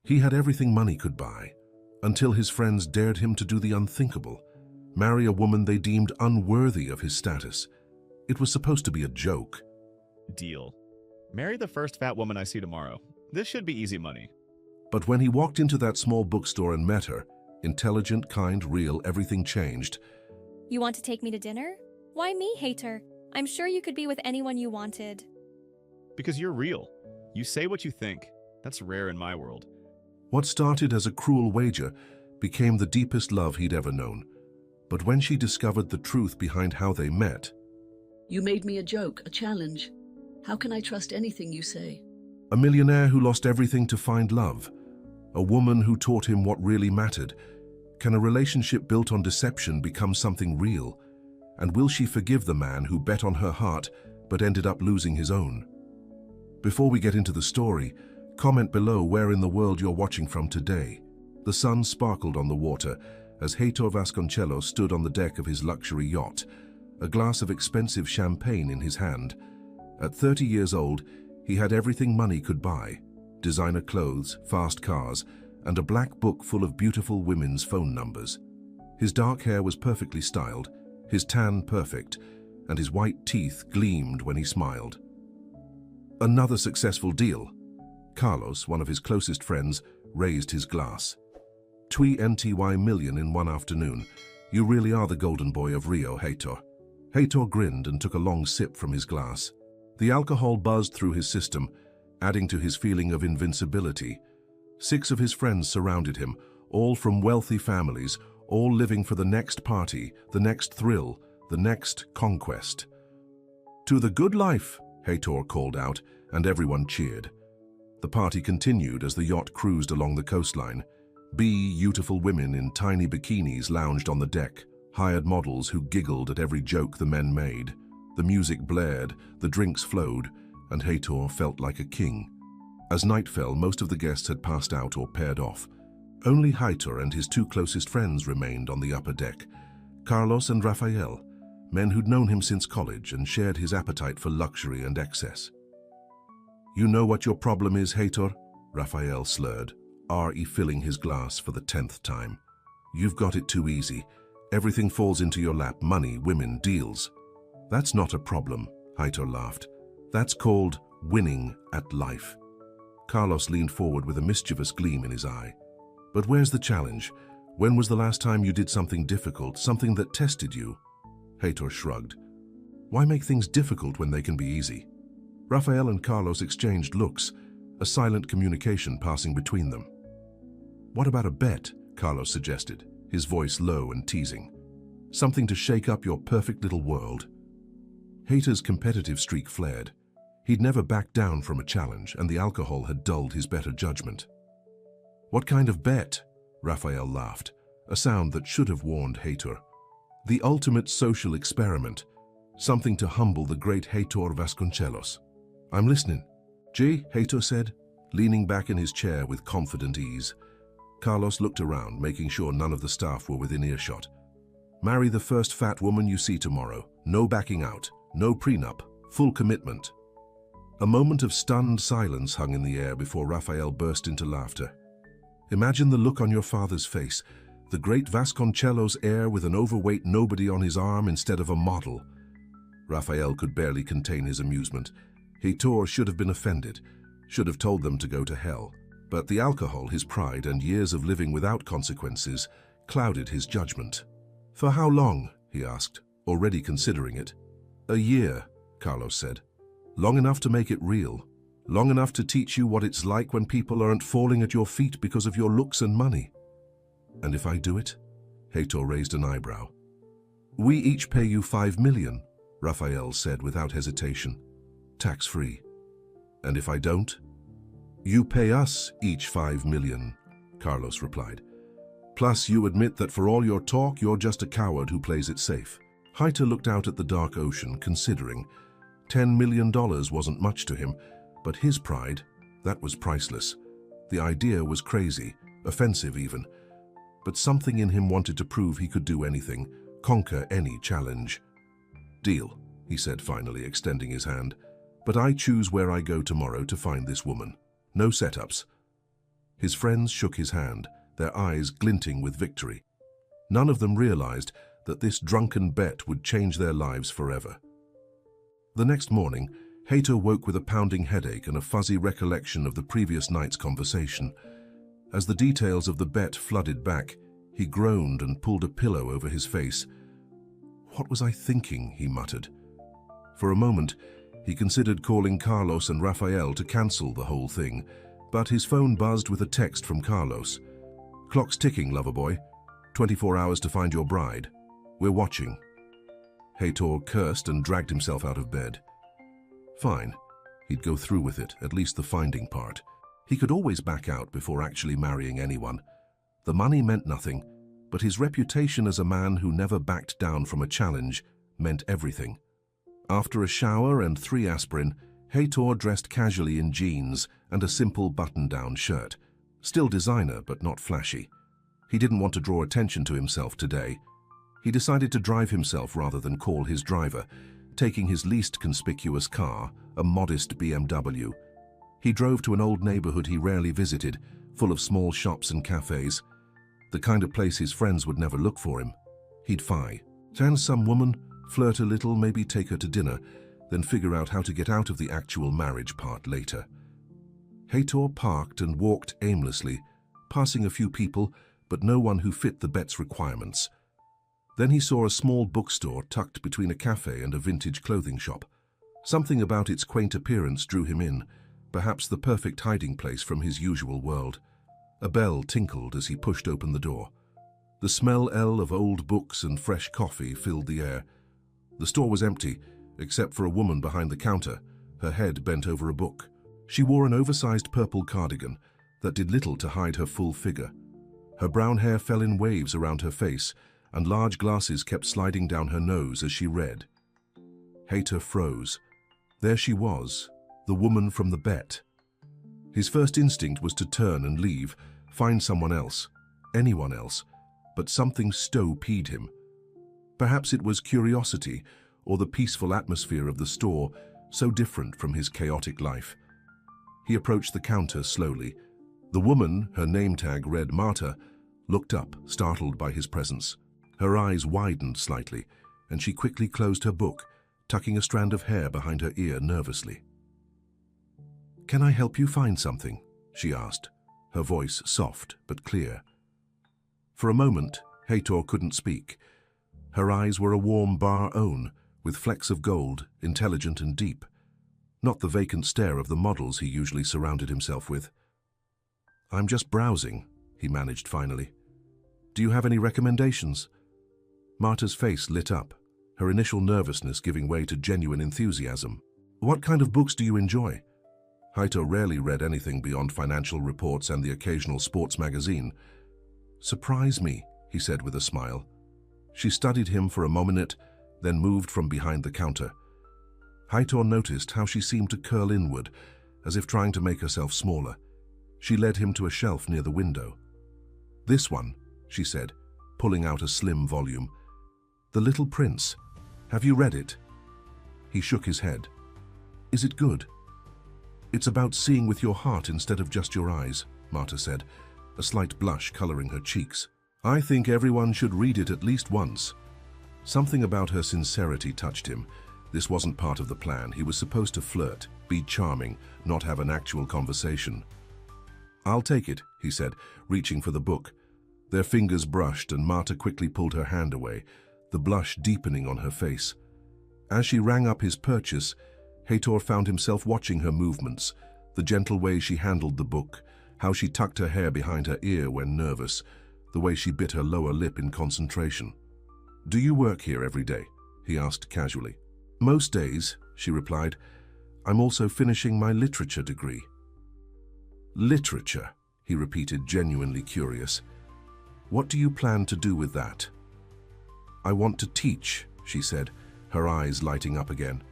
He had everything money could buy, until his friends dared him to do the unthinkable, marry a woman they deemed unworthy of his status. It was supposed to be a joke. Deal. Marry the first fat woman I see tomorrow. This should be easy money. But when he walked into that small bookstore and met her, intelligent, kind, real, everything changed. You want to take me to dinner? Why me, hater? I'm sure you could be with anyone you wanted. Because you're real. You say what you think. That's rare in my world. What started as a cruel wager became the deepest love he'd ever known. But when she discovered the truth behind how they met... You made me a joke, a challenge. How can I trust anything you say? A millionaire who lost everything to find love. A woman who taught him what really mattered. Can a relationship built on deception become something real? And will she forgive the man who bet on her heart but ended up losing his own? Before we get into the story, comment below where in the world you're watching from today. The sun sparkled on the water as Heitor Vasconcelos stood on the deck of his luxury yacht, a glass of expensive champagne in his hand. At 30 years old, he had everything money could buy: designer clothes, fast cars, and a black book full of beautiful women's phone numbers. His dark hair was perfectly styled, his tan perfect, and his white teeth gleamed when he smiled. Another successful deal. Carlos, one of his closest friends, raised his glass. $20 million in one afternoon. You really are the golden boy of Rio, Heitor. Heitor grinned and took a long sip from his glass. The alcohol buzzed through his system, adding to his feeling of invincibility. 6 of his friends surrounded him, all from wealthy families, all living for the next party, the next thrill, the next conquest. "To the good life," Heitor called out, and everyone cheered. The party continued as the yacht cruised along the coastline. Beautiful women in tiny bikinis lounged on the deck, hired models who giggled at every joke the men made. The music blared, the drinks flowed, and Heitor felt like a king. As night fell, most of the guests had passed out or paired off. Only Heitor and his 2 closest friends remained on the upper deck, Carlos and Rafael, men who'd known him since college and shared his appetite for luxury and excess. "You know what your problem is, Heitor?" Rafael slurred, refilling his glass for the 10th time. "You've got it too easy. Everything falls into your lap: money, women, deals." "That's not a problem," Heitor laughed. "That's called winning at life." Carlos leaned forward with a mischievous gleam in his eye. "But where's the challenge? When was the last time you did something difficult, something that tested you?" Heitor shrugged. "Why make things difficult when they can be easy?" Rafael and Carlos exchanged looks, a silent communication passing between them. "What about a bet?" Carlos suggested, his voice low and teasing. "Something to shake up your perfect little world." Heitor's competitive streak flared. He'd never backed down from a challenge, and the alcohol had dulled his better judgment. "What kind of bet?" Rafael laughed, a sound that should have warned Heitor. "The ultimate social experiment, something to humble the great Heitor Vasconcelos." "I'm listening." "Gee," Heitor said, leaning back in his chair with confident ease. Carlos looked around, making sure none of the staff were within earshot. "Marry the first fat woman you see tomorrow. No backing out, no prenup, full commitment." A moment of stunned silence hung in the air before Rafael burst into laughter. "Imagine the look on your father's face, the great Vasconcelos heir with an overweight nobody on his arm instead of a model." Rafael could barely contain his amusement. Heitor should have been offended, should have told them to go to hell. But the alcohol, his pride, and years of living without consequences clouded his judgment. "For how long?" he asked, already considering it. "A year," Carlos said. "Long enough to make it real. Long enough to teach you what it's like when people aren't falling at your feet because of your looks and money." "And if I do it?" Heitor raised an eyebrow. "We each pay you $5 million, Rafael said without hesitation. "Tax-free." "And if I don't?" "You pay us each $5 million, Carlos replied. "Plus you admit that for all your talk, you're just a coward who plays it safe." Heitor looked out at the dark ocean, considering. $10 million wasn't much to him, but his pride, that was priceless. The idea was crazy, offensive even. But something in him wanted to prove he could do anything, conquer any challenge. "Deal," he said finally, extending his hand. "But I choose where I go tomorrow to find this woman. No setups." His friends shook his hand, their eyes glinting with victory. None of them realized that this drunken bet would change their lives forever. The next morning, Hater woke with a pounding headache and a fuzzy recollection of the previous night's conversation. As the details of the bet flooded back, he groaned and pulled a pillow over his face. "What was I thinking?" he muttered. For a moment, he considered calling Carlos and Rafael to cancel the whole thing, but his phone buzzed with a text from Carlos. "Clock's ticking, lover boy. 24 hours to find your bride. We're watching." Hator cursed and dragged himself out of bed. Fine. He'd go through with it, at least the finding part. He could always back out before actually marrying anyone. The money meant nothing, but his reputation as a man who never backed down from a challenge meant everything. After a shower and 3 aspirin, Hator dressed casually in jeans and a simple button-down shirt. Still designer, but not flashy. He didn't want to draw attention to himself today. He decided to drive himself rather than call his driver, taking his least conspicuous car, a modest BMW. He drove to an old neighborhood he rarely visited, full of small shops and cafes. The kind of place his friends would never look for him. He'd find some woman, flirt a little, maybe take her to dinner, then figure out how to get out of the actual marriage part later. Hator parked and walked aimlessly, passing a few people, but no one who fit the bet's requirements. Then he saw a small bookstore tucked between a cafe and a vintage clothing shop. Something about its quaint appearance drew him in, perhaps the perfect hiding place from his usual world. A bell tinkled as he pushed open the door. The smell of old books and fresh coffee filled the air. The store was empty, except for a woman behind the counter, her head bent over a book. She wore an oversized purple cardigan that did little to hide her full figure. Her brown hair fell in waves around her face, and large glasses kept sliding down her nose as she read. Hater froze. There she was, the woman from the bet. His first instinct was to turn and leave, find someone else, anyone else, but something stone-peed him. Perhaps it was curiosity or the peaceful atmosphere of the store, so different from his chaotic life. He approached the counter slowly. The woman, her name tag read Marta, looked up, startled by his presence. Her eyes widened slightly, and she quickly closed her book, tucking a strand of hair behind her ear nervously. "Can I help you find something?" she asked, her voice soft but clear. For a moment, Hator couldn't speak. Her eyes were a warm bar-own, with flecks of gold, intelligent and deep. Not the vacant stare of the models he usually surrounded himself with. "I'm just browsing," he managed finally. "Do you have any recommendations?" Marta's face lit up, her initial nervousness giving way to genuine enthusiasm. "What kind of books do you enjoy?" Hator rarely read anything beyond financial reports and the occasional sports magazine. "Surprise me," he said with a smile. She studied him for a moment, then moved from behind the counter. Hator noticed how she seemed to curl inward, as if trying to make herself smaller. She led him to a shelf near the window. "This one," she said, pulling out a slim volume. "The Little Prince. Have you read it?" He shook his head. "Is it good?" "It's about seeing with your heart instead of just your eyes," Marta said, a slight blush coloring her cheeks. "I think everyone should read it at least once." Something about her sincerity touched him. This wasn't part of the plan. He was supposed to flirt, be charming, not have an actual conversation. "I'll take it," he said, reaching for the book. Their fingers brushed and Marta quickly pulled her hand away, the blush deepening on her face. As she rang up his purchase, Hator found himself watching her movements, the gentle way she handled the book, how she tucked her hair behind her ear when nervous, the way she bit her lower lip in concentration. "Do you work here every day?" he asked casually. "Most days," she replied. "I'm also finishing my literature degree." "Literature," he repeated, genuinely curious. "What do you plan to do with that?" "I want to teach," she said, her eyes lighting up again.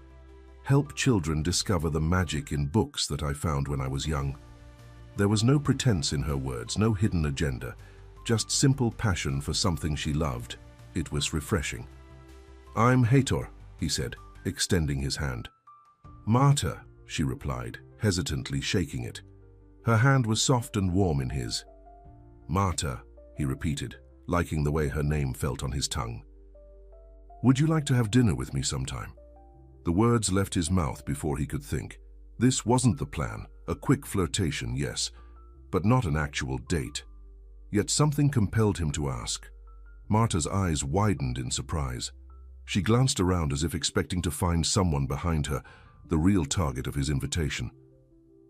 "Help children discover the magic in books that I found when I was young." There was no pretense in her words, no hidden agenda, just simple passion for something she loved. It was refreshing. "I'm Hator," he said, extending his hand. "Marta," she replied, hesitantly shaking it. Her hand was soft and warm in his. "Marta," he repeated, liking the way her name felt on his tongue. "Would you like to have dinner with me sometime?" The words left his mouth before he could think. This wasn't the plan, a quick flirtation, yes, but not an actual date. Yet something compelled him to ask. Marta's eyes widened in surprise. She glanced around as if expecting to find someone behind her, the real target of his invitation.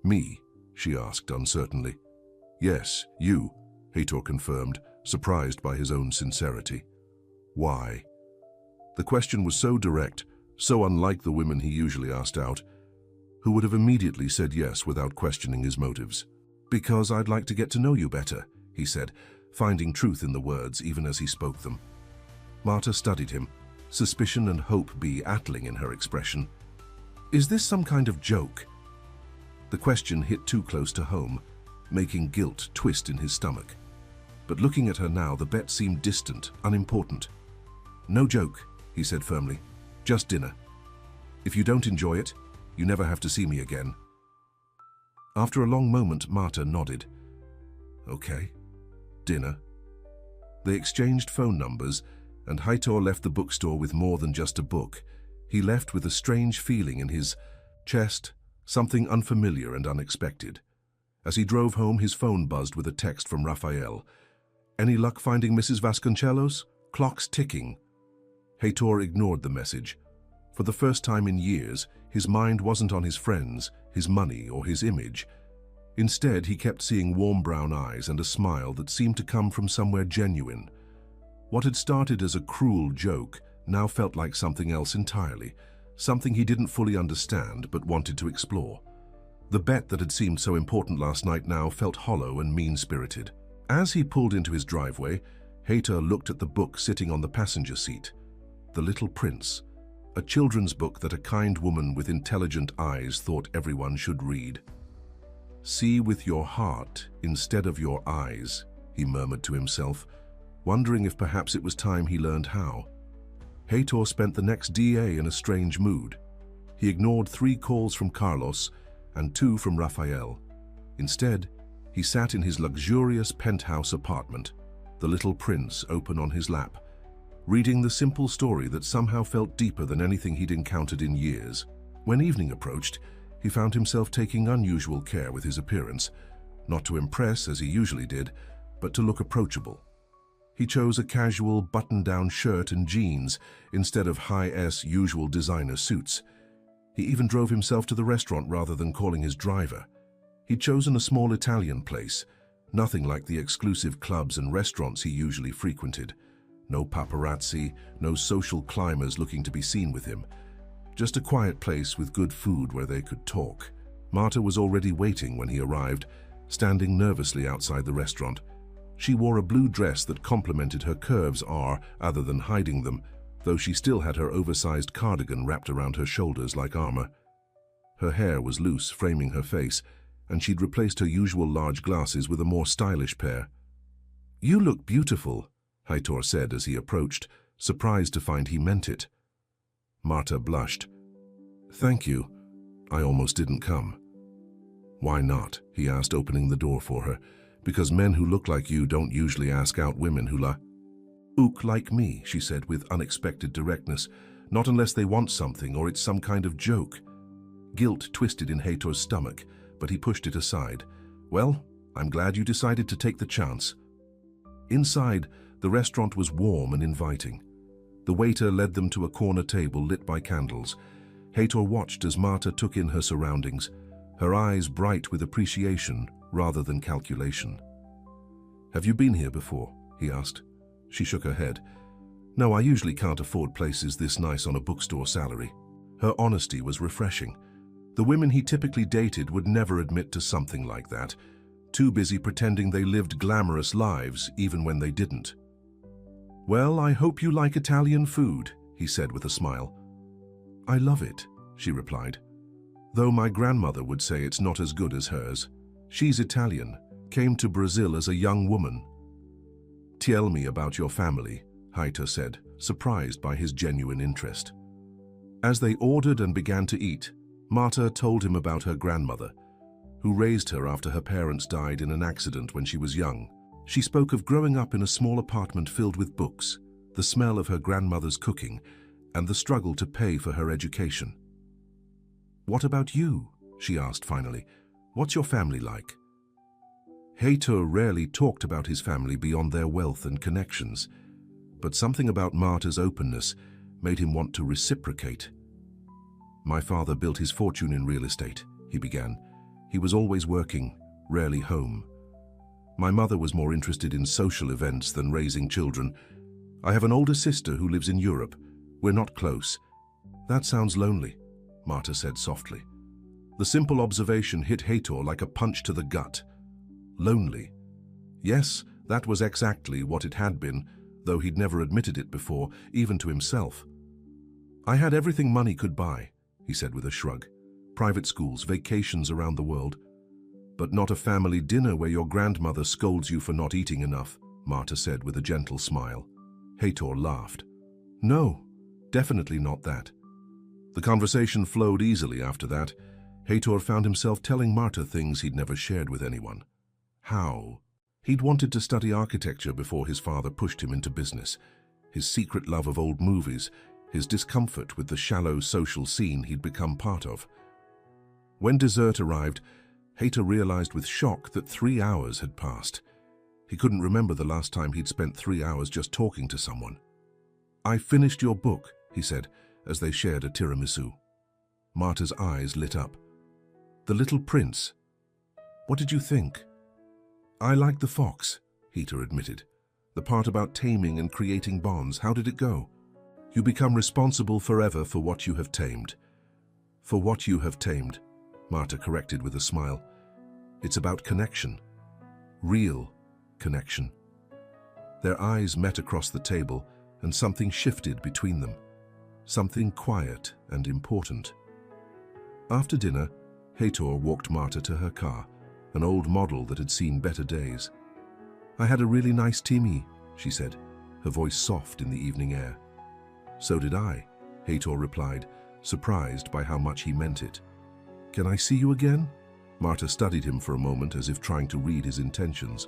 "Me?" she asked uncertainly. "Yes, you," Heitor confirmed, surprised by his own sincerity. "Why?" The question was so direct, so unlike the women he usually asked out, who would have immediately said yes without questioning his motives. "Because I'd like to get to know you better," he said, finding truth in the words even as he spoke them. Marta studied him, suspicion and hope battling in her expression. "Is this some kind of joke?" The question hit too close to home, making guilt twist in his stomach. But looking at her now, the bet seemed distant, unimportant. "No joke," he said firmly. "Just dinner. If you don't enjoy it, you never have to see me again." After a long moment, Marta nodded. "Okay, dinner." They exchanged phone numbers, and Heitor left the bookstore with more than just a book. He left with a strange feeling in his chest, something unfamiliar and unexpected. As he drove home, his phone buzzed with a text from Rafael. "Any luck finding Mrs. Vasconcelos? Clock's ticking." Heitor ignored the message. For the first time in years, his mind wasn't on his friends, his money, or his image. Instead, he kept seeing warm brown eyes and a smile that seemed to come from somewhere genuine. What had started as a cruel joke now felt like something else entirely, something he didn't fully understand but wanted to explore. The bet that had seemed so important last night now felt hollow and mean-spirited. As he pulled into his driveway, Heitor looked at the book sitting on the passenger seat. The Little Prince, a children's book that a kind woman with intelligent eyes thought everyone should read. "See with your heart instead of your eyes," he murmured to himself, wondering if perhaps it was time he learned how. Heitor spent the next day in a strange mood. He ignored 3 calls from Carlos and 2 from Rafael. Instead, he sat in his luxurious penthouse apartment, The Little Prince open on his lap, reading the simple story that somehow felt deeper than anything he'd encountered in years. When evening approached, he found himself taking unusual care with his appearance, not to impress as he usually did, but to look approachable. He chose a casual button-down shirt and jeans instead of high-S usual designer suits. He even drove himself to the restaurant rather than calling his driver. He'd chosen a small Italian place, nothing like the exclusive clubs and restaurants he usually frequented. No paparazzi, no social climbers looking to be seen with him. Just a quiet place with good food where they could talk. Marta was already waiting when he arrived, standing nervously outside the restaurant. She wore a blue dress that complemented her curves other than hiding them, though she still had her oversized cardigan wrapped around her shoulders like armor. Her hair was loose, framing her face, and she'd replaced her usual large glasses with a more stylish pair. "You look beautiful," Heitor said as he approached, surprised to find he meant it. Marta blushed. "Thank you. I almost didn't come." "Why not?" he asked, opening the door for her. "Because men who look like you don't usually ask out women who look like me," she said with unexpected directness. "Not unless they want something or it's some kind of joke." Guilt twisted in Heitor's stomach, but he pushed it aside. "Well, I'm glad you decided to take the chance." Inside, the restaurant was warm and inviting. The waiter led them to a corner table lit by candles. Heitor watched as Marta took in her surroundings, her eyes bright with appreciation rather than calculation. "Have you been here before?" he asked. She shook her head. "No, I usually can't afford places this nice on a bookstore salary." Her honesty was refreshing. The women he typically dated would never admit to something like that, too busy pretending they lived glamorous lives even when they didn't. "Well, I hope you like Italian food," he said with a smile. "I love it," she replied. "Though my grandmother would say it's not as good as hers. She's Italian, came to Brazil as a young woman." "Tell me about your family," Heitor said, surprised by his genuine interest. As they ordered and began to eat, Marta told him about her grandmother. who raised her after her parents died in an accident when she was young. She spoke of growing up in a small apartment filled with books, the smell of her grandmother's cooking, and the struggle to pay for her education. "What about you?" she asked finally. "What's your family like?" Heitor rarely talked about his family beyond their wealth and connections, but something about Marta's openness made him want to reciprocate. "My father built his fortune in real estate," he began. "He was always working, rarely home. My mother was more interested in social events than raising children. I have an older sister who lives in Europe. We're not close." "That sounds lonely," Marta said softly. The simple observation hit Heitor like a punch to the gut. Lonely. Yes, that was exactly what it had been, though he'd never admitted it before, even to himself. "I had everything money could buy," he said with a shrug. "Private schools, vacations around the world. But not a family dinner where your grandmother scolds you for not eating enough," Marta said with a gentle smile. Heitor laughed. "No, definitely not that." The conversation flowed easily after that. Heitor found himself telling Marta things he'd never shared with anyone. How? He'd wanted to study architecture before his father pushed him into business. His secret love of old movies, his discomfort with the shallow social scene he'd become part of. When dessert arrived, Heitor realized with shock that 3 hours had passed. He couldn't remember the last time he'd spent 3 hours just talking to someone. "I finished your book," he said, as they shared a tiramisu. Marta's eyes lit up. "The Little Prince. What did you think?" "I liked the fox," Heitor admitted. "The part about taming and creating bonds, how did it go?" "You become responsible forever for what you have tamed." "For what you have tamed," Marta corrected with a smile. "It's about connection. Real connection." Their eyes met across the table, and something shifted between them. Something quiet and important. After dinner, Heitor walked Marta to her car, an old model that had seen better days. "I had a really nice Timmy," she said, her voice soft in the evening air. "So did I," Heitor replied, surprised by how much he meant it. "Can I see you again?" Marta studied him for a moment as if trying to read his intentions.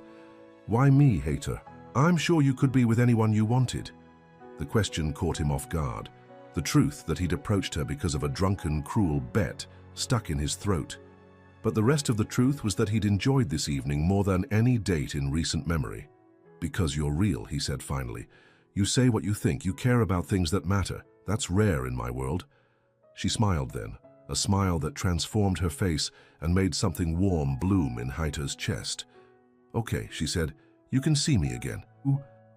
"Why me, Heitor? I'm sure you could be with anyone you wanted." The question caught him off guard. The truth that he'd approached her because of a drunken, cruel bet stuck in his throat. But the rest of the truth was that he'd enjoyed this evening more than any date in recent memory. "Because you're real," he said finally. "You say what you think, you care about things that matter. That's rare in my world." She smiled then, a smile that transformed her face and made something warm bloom in Heitor's chest. "Okay," she said, "you can see me again."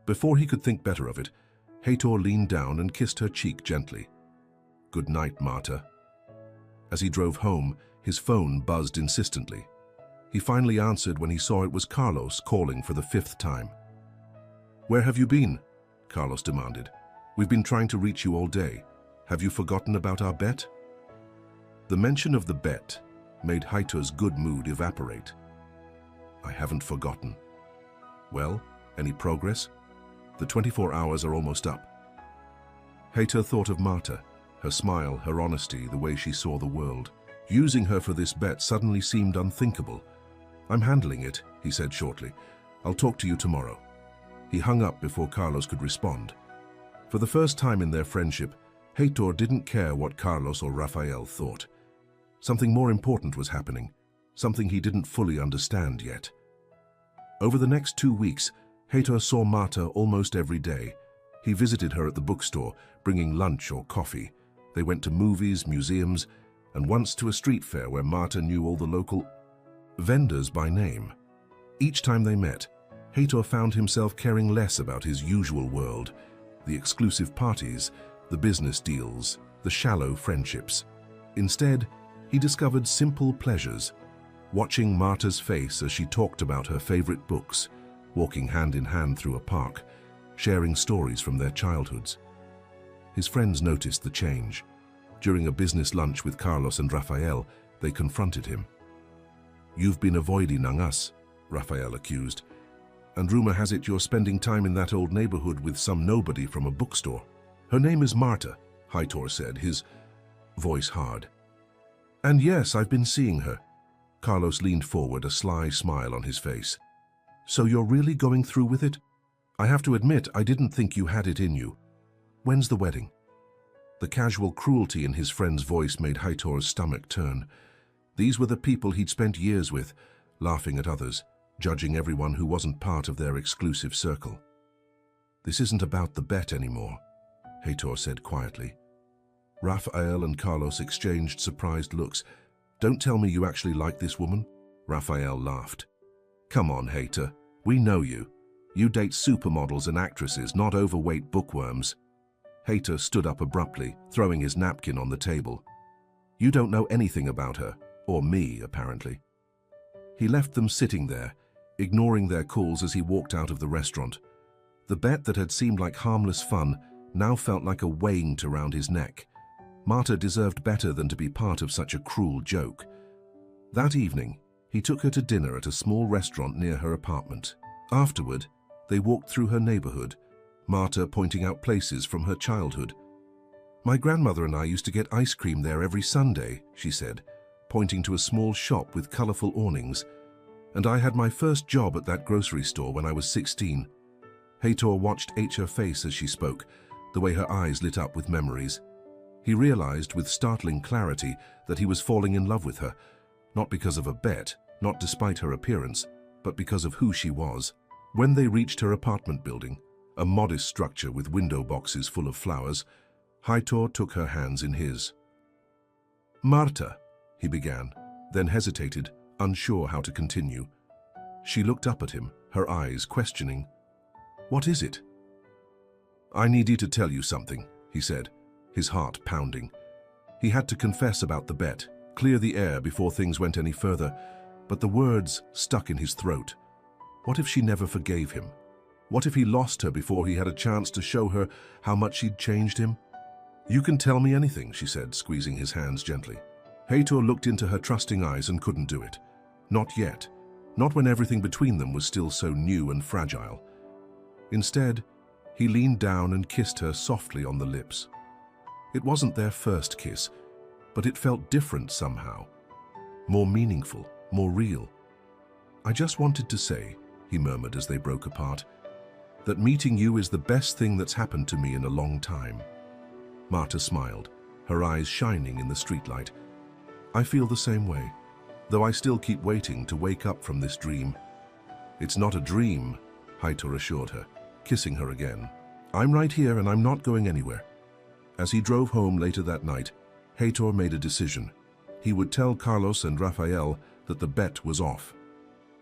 Before he could think better of it, Heitor leaned down and kissed her cheek gently. "Good night, Marta." As he drove home, his phone buzzed insistently. He finally answered when he saw it was Carlos calling for the 5th time. "Where have you been?" Carlos demanded. "We've been trying to reach you all day. Have you forgotten about our bet?" The mention of the bet made Heitor's good mood evaporate. "I haven't forgotten." "Well, any progress?" "The 24 hours are almost up." Heitor thought of Marta, her smile, her honesty, the way she saw the world. Using her for this bet suddenly seemed unthinkable. "I'm handling it," he said shortly. "I'll talk to you tomorrow." He hung up before Carlos could respond. For the first time in their friendship, Heitor didn't care what Carlos or Rafael thought. Something more important was happening, something he didn't fully understand yet. Over the next 2 weeks, Heitor saw Marta almost every day. He visited her at the bookstore, bringing lunch or coffee. They went to movies, museums, and once to a street fair where Marta knew all the local vendors by name. Each time they met, Heitor found himself caring less about his usual world, the exclusive parties, the business deals, the shallow friendships. Instead, he discovered simple pleasures, watching Marta's face as she talked about her favorite books, walking hand in hand through a park, sharing stories from their childhoods. His friends noticed the change. During a business lunch with Carlos and Rafael, they confronted him. "You've been avoiding us," Rafael accused. "And rumor has it you're spending time in that old neighborhood with some nobody from a bookstore." "Her name is Marta," Heitor said, his voice hard. "And yes, I've been seeing her." Carlos leaned forward, a sly smile on his face. So you're really going through with it? I have to admit, I didn't think you had it in you. When's the wedding? The casual cruelty in his friend's voice made Heitor's stomach turn. These were the people he'd spent years with, laughing at others, judging everyone who wasn't part of their exclusive circle. This isn't about the bet anymore, Heitor said quietly. Rafael and Carlos exchanged surprised looks. Don't tell me you actually like this woman? Rafael laughed. Come on, Heitor. We know you. You date supermodels and actresses, not overweight bookworms. Heitor stood up abruptly, throwing his napkin on the table. You don't know anything about her, or me, apparently. He left them sitting there, ignoring their calls as he walked out of the restaurant. The bet that had seemed like harmless fun now felt like a weighing around his neck. Marta deserved better than to be part of such a cruel joke. That evening, he took her to dinner at a small restaurant near her apartment. Afterward, they walked through her neighborhood, Marta pointing out places from her childhood. My grandmother and I used to get ice cream there every Sunday, she said, pointing to a small shop with colorful awnings. And I had my first job at that grocery store when I was 16. Heitor watched her face as she spoke, the way her eyes lit up with memories. He realized with startling clarity that he was falling in love with her, not because of a bet, not despite her appearance, but because of who she was. When they reached her apartment building, a modest structure with window boxes full of flowers, Heitor took her hands in his. Marta, he began, then hesitated, unsure how to continue. She looked up at him, her eyes questioning. What is it? I need you to tell you something, he said, his heart pounding. He had to confess about the bet, clear the air before things went any further, but the words stuck in his throat. What if she never forgave him? What if he lost her before he had a chance to show her how much she'd changed him? You can tell me anything, she said, squeezing his hands gently. Heitor looked into her trusting eyes and couldn't do it. Not yet. Not when everything between them was still so new and fragile. Instead, he leaned down and kissed her softly on the lips. It wasn't their first kiss, but it felt different somehow. More meaningful, more real. I just wanted to say, he murmured as they broke apart, that meeting you is the best thing that's happened to me in a long time. Marta smiled, her eyes shining in the streetlight. I feel the same way, though I still keep waiting to wake up from this dream. It's not a dream, Heitor assured her, kissing her again. I'm right here and I'm not going anywhere. As he drove home later that night, Heitor made a decision. He would tell Carlos and Rafael that the bet was off.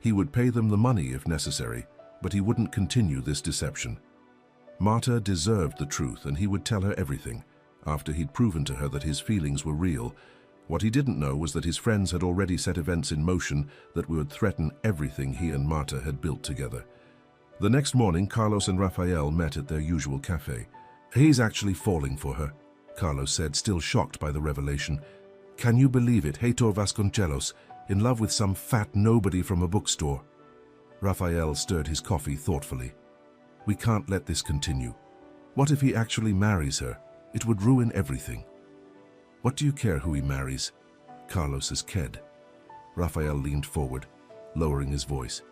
He would pay them the money if necessary, but he wouldn't continue this deception. Marta deserved the truth and he would tell her everything, after he'd proven to her that his feelings were real. What he didn't know was that his friends had already set events in motion that would threaten everything he and Marta had built together. The next morning, Carlos and Rafael met at their usual cafe. He's actually falling for her, Carlos said, still shocked by the revelation. Can you believe it, Heitor Vasconcelos, in love with some fat nobody from a bookstore? Rafael stirred his coffee thoughtfully. We can't let this continue. What if he actually marries her? It would ruin everything. What do you care who he marries? Carlos is ked. Rafael leaned forward, lowering his voice.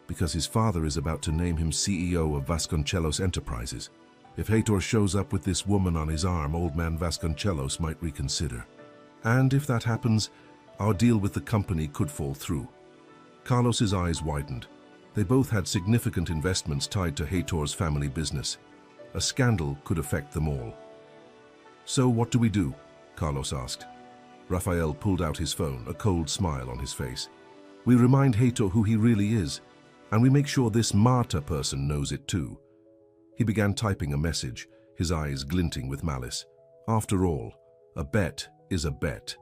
Because his father is about to name him CEO of Vasconcelos Enterprises. If Heitor shows up with this woman on his arm, old man Vasconcelos might reconsider. And if that happens, our deal with the company could fall through. Carlos's eyes widened. They both had significant investments tied to Heitor's family business. A scandal could affect them all. So what do we do? Carlos asked. Rafael pulled out his phone, a cold smile on his face. We remind Heitor who he really is, and we make sure this Marta person knows it too. He began typing a message, his eyes glinting with malice. After all, a bet is a bet,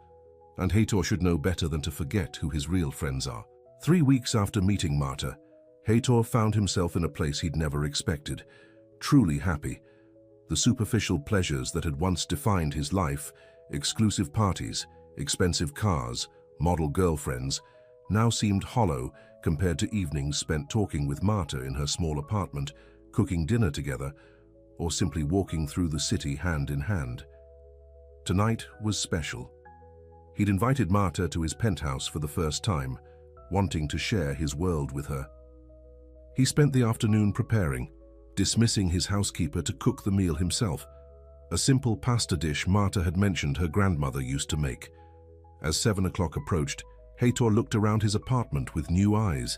and Heitor should know better than to forget who his real friends are. 3 weeks after meeting Marta, Heitor found himself in a place he'd never expected, truly happy. The superficial pleasures that had once defined his life, exclusive parties, expensive cars, model girlfriends, now seemed hollow compared to evenings spent talking with Marta in her small apartment, cooking dinner together, or simply walking through the city hand in hand. Tonight was special. He'd invited Marta to his penthouse for the first time, wanting to share his world with her. He spent the afternoon preparing, dismissing his housekeeper to cook the meal himself, a simple pasta dish Marta had mentioned her grandmother used to make. As 7 o'clock approached, Heitor looked around his apartment with new eyes.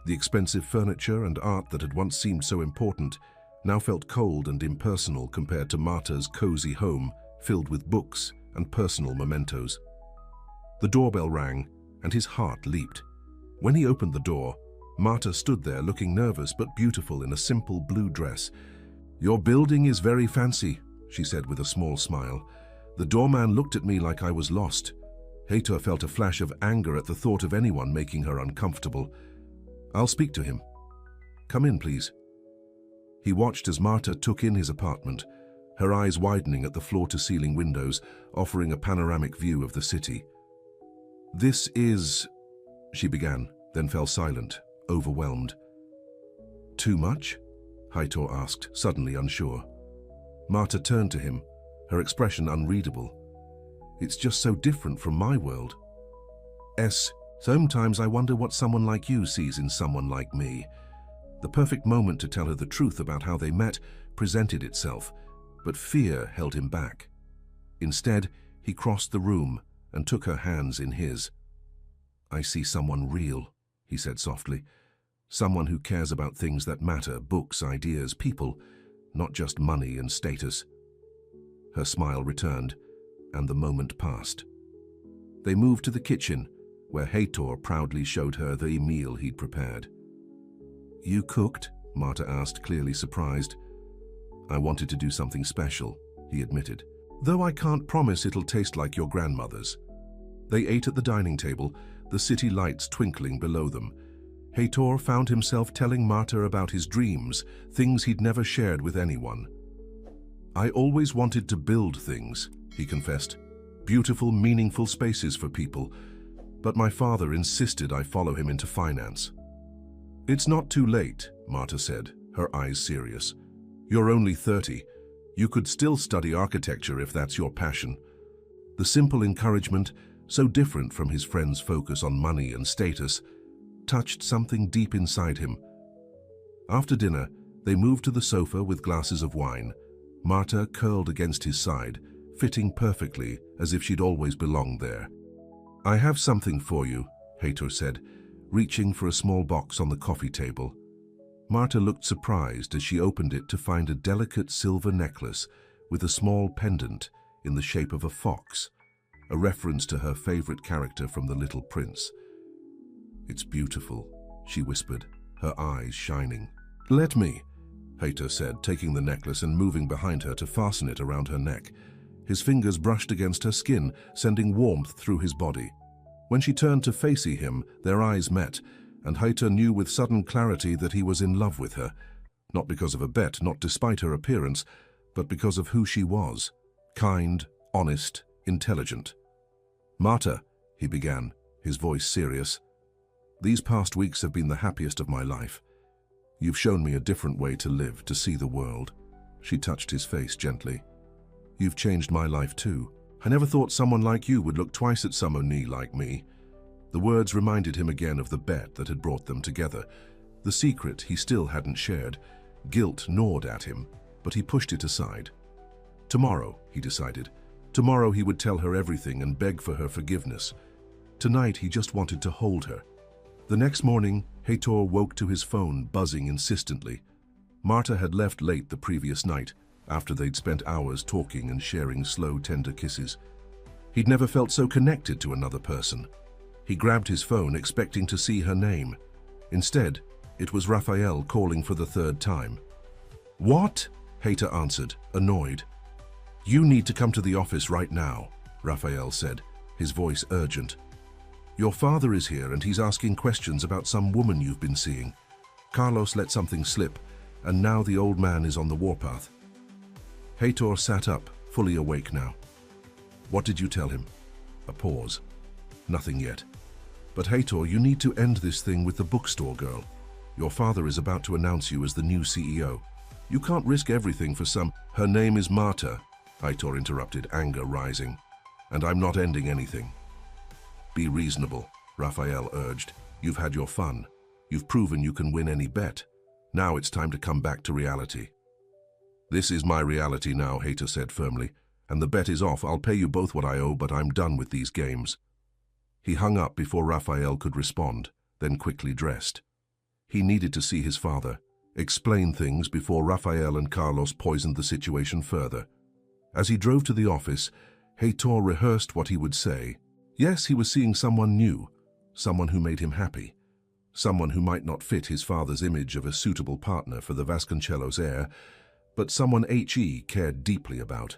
The expensive furniture and art that had once seemed so important now felt cold and impersonal compared to Marta's cozy home filled with books and personal mementos. The doorbell rang, and his heart leaped. When he opened the door, Marta stood there looking nervous but beautiful in a simple blue dress. "Your building is very fancy," she said with a small smile. "The doorman looked at me like I was lost." Heitor felt a flash of anger at the thought of anyone making her uncomfortable. "I'll speak to him. Come in, please." He watched as Marta took in his apartment, her eyes widening at the floor-to-ceiling windows, offering a panoramic view of the city. "This is..." she began, then fell silent, overwhelmed. "Too much?" Heitor asked, suddenly unsure. Marta turned to him, her expression unreadable. "It's just so different from my world. Sometimes I wonder what someone like you sees in someone like me." The perfect moment to tell her the truth about how they met presented itself, but fear held him back. Instead, he crossed the room and took her hands in his. "I see someone real," he said softly. "Someone who cares about things that matter, books, ideas, people, not just money and status." Her smile returned, and the moment passed. They moved to the kitchen, where Heitor proudly showed her the meal he'd prepared. "You cooked?" Marta asked, clearly surprised. "I wanted to do something special," he admitted, "though I can't promise it'll taste like your grandmother's." They ate at the dining table, the city lights twinkling below them. Heitor found himself telling Marta about his dreams, things he'd never shared with anyone. "I always wanted to build things," he confessed. "Beautiful, meaningful spaces for people. But my father insisted I follow him into finance." "It's not too late," Marta said, her eyes serious. "You're only 30. You could still study architecture if that's your passion." The simple encouragement, so different from his friend's focus on money and status, touched something deep inside him. After dinner, they moved to the sofa with glasses of wine, Marta curled against his side, fitting perfectly as if she'd always belonged there. "I have something for you," Heitor said, reaching for a small box on the coffee table. Marta looked surprised as she opened it to find a delicate silver necklace with a small pendant in the shape of a fox, a reference to her favorite character from The Little Prince. "It's beautiful," she whispered, her eyes shining. "Let me," Heitor said, taking the necklace and moving behind her to fasten it around her neck. His fingers brushed against her skin, sending warmth through his body. When she turned to face him, their eyes met, and Heitor knew with sudden clarity that he was in love with her, not because of a bet, not despite her appearance, but because of who she was. Kind, honest, intelligent. "Marta," he began, his voice serious, "these past weeks have been the happiest of my life. You've shown me a different way to live, to see the world." She touched his face gently. "You've changed my life too. I never thought someone like you would look twice at someone like me." The words reminded him again of the bet that had brought them together, the secret he still hadn't shared. Guilt gnawed at him, but he pushed it aside. Tomorrow, he decided. Tomorrow he would tell her everything and beg for her forgiveness. Tonight he just wanted to hold her. The next morning, Heitor woke to his phone buzzing insistently. Marta had left late the previous night, after they'd spent hours talking and sharing slow, tender kisses. He'd never felt so connected to another person. He grabbed his phone, expecting to see her name. Instead, it was Raphael calling for the third time. "What?" Heitor answered, annoyed. "You need to come to the office right now," Raphael said, his voice urgent. "Your father is here and he's asking questions about some woman you've been seeing. Carlos let something slip, and now the old man is on the warpath." Heitor sat up, fully awake now. "What did you tell him?" A pause. "Nothing yet. But Heitor, you need to end this thing with the bookstore girl. Your father is about to announce you as the new CEO. You can't risk everything for some—" "Her name is Marta," Heitor interrupted, anger rising. "And I'm not ending anything. Be reasonable, Raphael urged. You've had your fun. You've proven you can win any bet. Now it's time to come back to reality. This is my reality now, Hater said firmly, and the bet is off. I'll pay you both what I owe, but I'm done with these games. He hung up before Raphael could respond, then quickly dressed. He needed to see his father, explain things before Raphael and Carlos poisoned the situation further. As he drove to the office, Hator rehearsed what he would say. Yes, he was seeing someone new, someone who made him happy, someone who might not fit his father's image of a suitable partner for the Vasconcelos heir, but someone H.E. cared deeply about.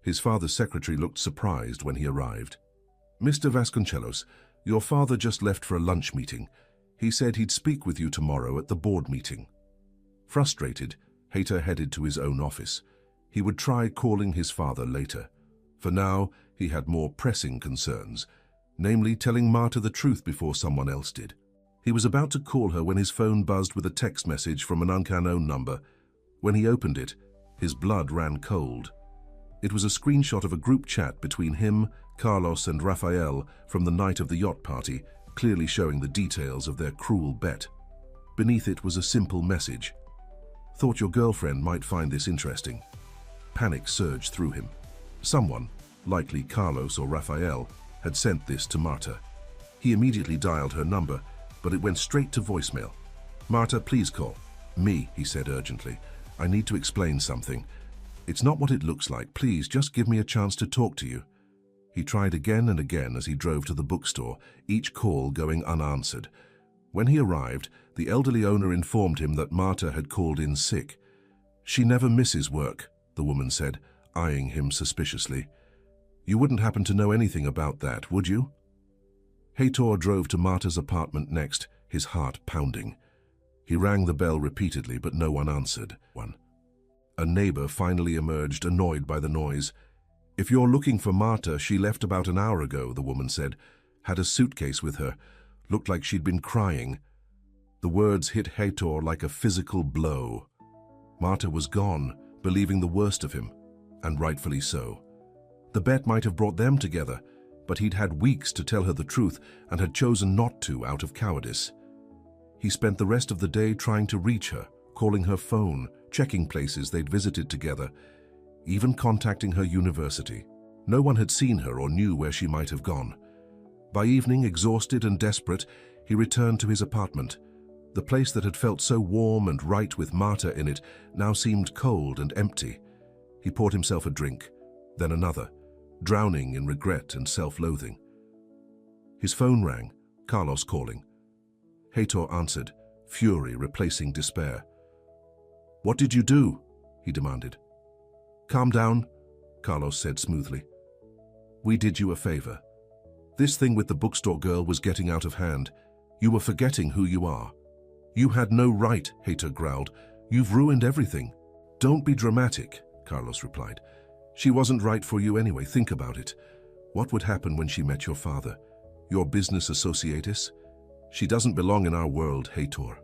His father's secretary looked surprised when he arrived. Mr. Vasconcelos, your father just left for a lunch meeting. He said he'd speak with you tomorrow at the board meeting. Frustrated, Hater headed to his own office. He would try calling his father later. For now, he had more pressing concerns, namely telling Marta the truth before someone else did. He was about to call her when his phone buzzed with a text message from an unknown number. When he opened it, his blood ran cold. It was a screenshot of a group chat between him, Carlos and Raphael from the night of the yacht party, clearly showing the details of their cruel bet. Beneath it was a simple message. Thought your girlfriend might find this interesting. Panic surged through him. Someone, likely Carlos or Raphael, had sent this to Marta. He immediately dialed her number, but it went straight to voicemail. Marta, please call. Me, he said urgently. I need to explain something. It's not what it looks like. Please, just give me a chance to talk to you. He tried again and again as he drove to the bookstore, each call going unanswered. When he arrived, the elderly owner informed him that Marta had called in sick. She never misses work, the woman said, eyeing him suspiciously. You wouldn't happen to know anything about that, would you? Hator drove to Marta's apartment next, his heart pounding. He rang the bell repeatedly, but no one answered. A neighbor finally emerged, annoyed by the noise. If you're looking for Marta, she left about an hour ago, the woman said. Had a suitcase with her. Looked like she'd been crying. The words hit Hator like a physical blow. Marta was gone, believing the worst of him, and rightfully so. The bet might have brought them together, but he'd had weeks to tell her the truth and had chosen not to out of cowardice. He spent the rest of the day trying to reach her, calling her phone, checking places they'd visited together, even contacting her university. No one had seen her or knew where she might have gone. By evening, exhausted and desperate, he returned to his apartment. The place that had felt so warm and right with Marta in it now seemed cold and empty. He poured himself a drink, then another, drowning in regret and self-loathing. His phone rang, Carlos calling. Hator answered, fury replacing despair. What did you do? He demanded. Calm down, Carlos said smoothly. We did you a favor. This thing with the bookstore girl was getting out of hand. You were forgetting who you are. You had no right, Hator growled. You've ruined everything. Don't be dramatic, Carlos replied. She wasn't right for you anyway, think about it. What would happen when she met your father? Your business associatus? She doesn't belong in our world, Hator.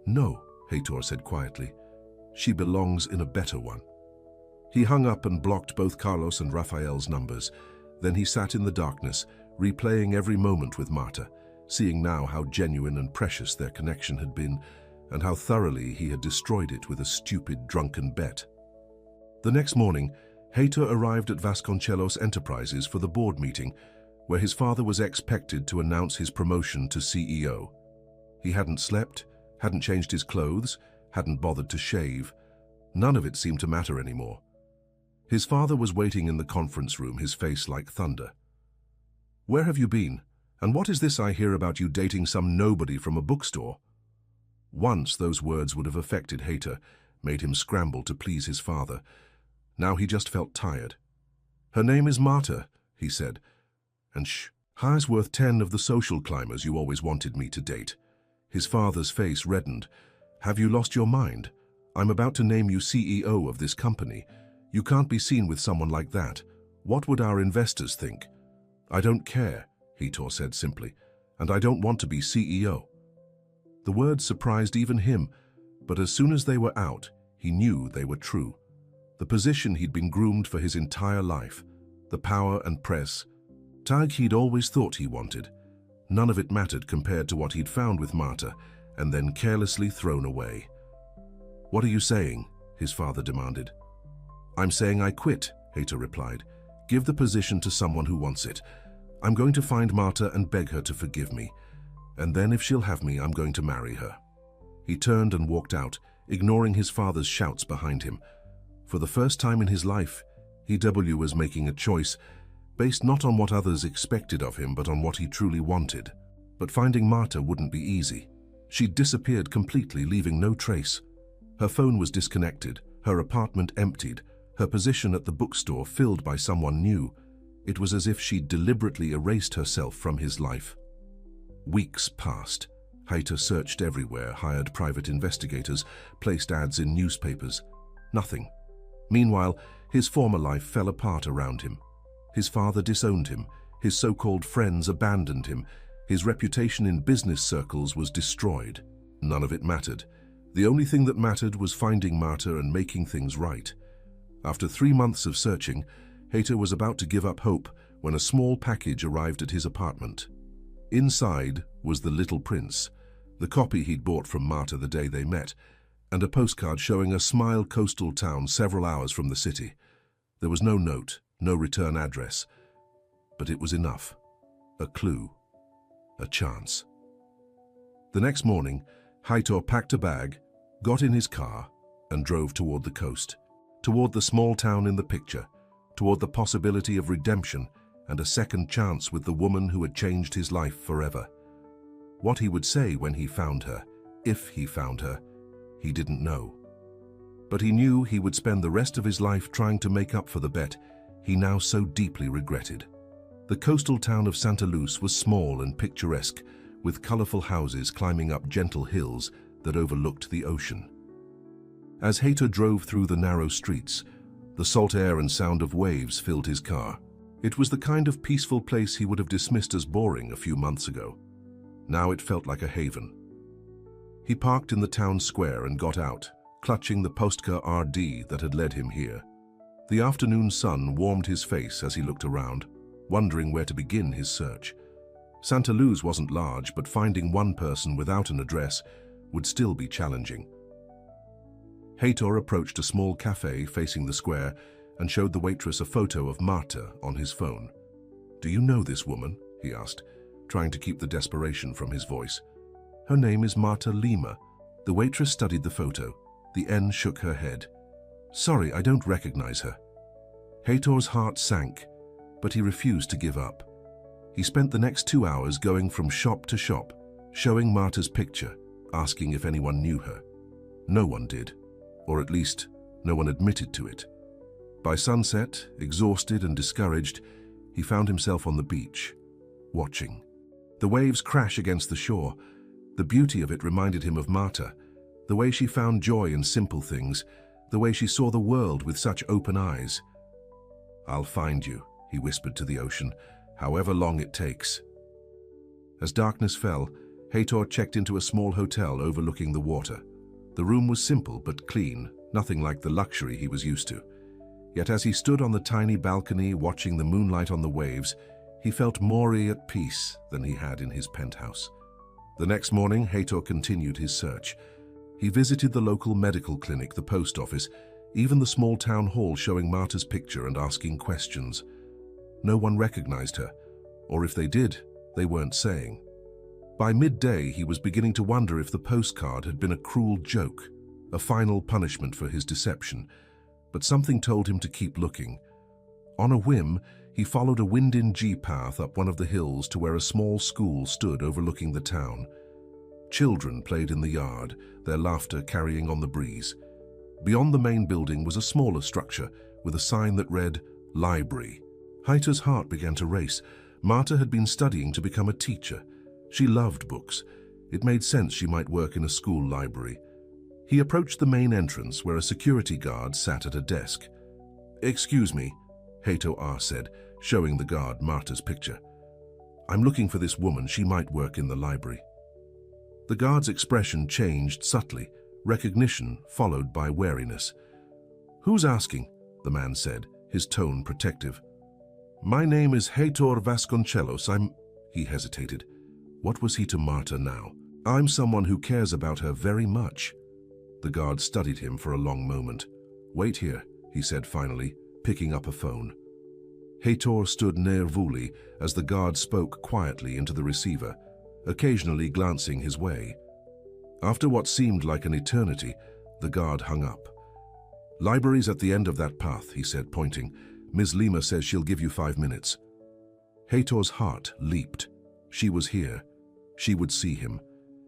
No, Hator said quietly. She belongs in a better one. He hung up and blocked both Carlos and Raphael's numbers. Then he sat in the darkness, replaying every moment with Marta, seeing now how genuine and precious their connection had been, and how thoroughly he had destroyed it with a stupid, drunken bet. The next morning, Hator arrived at Vasconcelos Enterprises for the board meeting, where his father was expected to announce his promotion to CEO. He hadn't slept, hadn't changed his clothes, hadn't bothered to shave. None of it seemed to matter anymore. His father was waiting in the conference room, his face like thunder. Where have you been? And what is this I hear about you dating some nobody from a bookstore? Once those words would have affected Hator, made him scramble to please his father. Now he just felt tired. Her name is Marta, he said. And high's worth 10 of the social climbers you always wanted me to date. His father's face reddened. Have you lost your mind? I'm about to name you CEO of this company. You can't be seen with someone like that. What would our investors think? I don't care, Hator said simply, and I don't want to be CEO. The words surprised even him, but as soon as they were out, he knew they were true. The position he'd been groomed for his entire life, the power and press, Tag he'd always thought he wanted. None of it mattered compared to what he'd found with Marta, and then carelessly thrown away. "What are you saying?" his father demanded. "I'm saying I quit," Hater replied. "Give the position to someone who wants it. I'm going to find Marta and beg her to forgive me. And then if she'll have me, I'm going to marry her." He turned and walked out, ignoring his father's shouts behind him. For the first time in his life, HW was making a choice based not on what others expected of him, but on what he truly wanted. But finding Marta wouldn't be easy. She'd disappeared completely, leaving no trace. Her phone was disconnected, her apartment emptied, her position at the bookstore filled by someone new. It was as if she'd deliberately erased herself from his life. Weeks passed. Hater searched everywhere, hired private investigators, placed ads in newspapers. Nothing. Meanwhile, his former life fell apart around him. His father disowned him, his so-called friends abandoned him, his reputation in business circles was destroyed. None of it mattered. The only thing that mattered was finding Marta and making things right. After 3 months of searching, Hater was about to give up hope when a small package arrived at his apartment. Inside was The Little Prince, the copy he'd bought from Marta the day they met, and a postcard showing a smile coastal town several hours from the city. There was no note, no return address, but it was enough. A clue. A chance. The next morning, Haitor packed a bag, got in his car, and drove toward the coast, toward the small town in the picture, toward the possibility of redemption and a second chance with the woman who had changed his life forever. What he would say when he found her, if he found her, he didn't know. But he knew he would spend the rest of his life trying to make up for the bet he now so deeply regretted. The coastal town of Santa Luz was small and picturesque, with colorful houses climbing up gentle hills that overlooked the ocean. As Hater drove through the narrow streets, the salt air and sound of waves filled his car. It was the kind of peaceful place he would have dismissed as boring a few months ago. Now it felt like a haven. He parked in the town square and got out, clutching the postcar RD that had led him here. The afternoon sun warmed his face as he looked around, wondering where to begin his search. Santa Luz wasn't large, but finding one person without an address would still be challenging. Hator approached a small cafe facing the square and showed the waitress a photo of Marta on his phone. "Do you know this woman?" he asked, trying to keep the desperation from his voice. "Her name is Marta Lima." The waitress studied the photo. The N shook her head. "Sorry, I don't recognize her." Hator's heart sank, but he refused to give up. He spent the next 2 hours going from shop to shop, showing Marta's picture, asking if anyone knew her. No one did, or at least no one admitted to it. By sunset, exhausted and discouraged, he found himself on the beach, watching. The waves crash against the shore. The beauty of it reminded him of Marta, the way she found joy in simple things, the way she saw the world with such open eyes. "I'll find you," he whispered to the ocean, "however long it takes." As darkness fell, Hator checked into a small hotel overlooking the water. The room was simple but clean, nothing like the luxury he was used to. Yet as he stood on the tiny balcony watching the moonlight on the waves, he felt more at peace than he had in his penthouse. The next morning, Hator continued his search. He visited the local medical clinic, the post office, even the small town hall showing Marta's picture and asking questions. No one recognized her, or if they did, they weren't saying. By midday, he was beginning to wonder if the postcard had been a cruel joke, a final punishment for his deception, but something told him to keep looking. On a whim, he followed a wind-in G-path up one of the hills to where a small school stood overlooking the town. Children played in the yard, their laughter carrying on the breeze. Beyond the main building was a smaller structure with a sign that read, "Library." Hator's heart began to race. Marta had been studying to become a teacher. She loved books. It made sense she might work in a school library. He approached the main entrance where a security guard sat at a desk. "Excuse me," Hator said, showing the guard Marta's picture. "I'm looking for this woman. She might work in the library." The guard's expression changed subtly, recognition followed by wariness. "Who's asking?" the man said, his tone protective. My name is Heitor Vasconcelos. He hesitated. What was he to Marta now? I'm someone who cares about her very much. The guard studied him for a long moment. Wait here, he said finally, picking up a phone. Heitor stood nervously as the guard spoke quietly into the receiver, occasionally glancing his way. After what seemed like an eternity, the guard hung up. Library's at the end of that path, he said, pointing. Ms. Lima says she'll give you 5 minutes. Heitor's heart leaped. She was here. She would see him.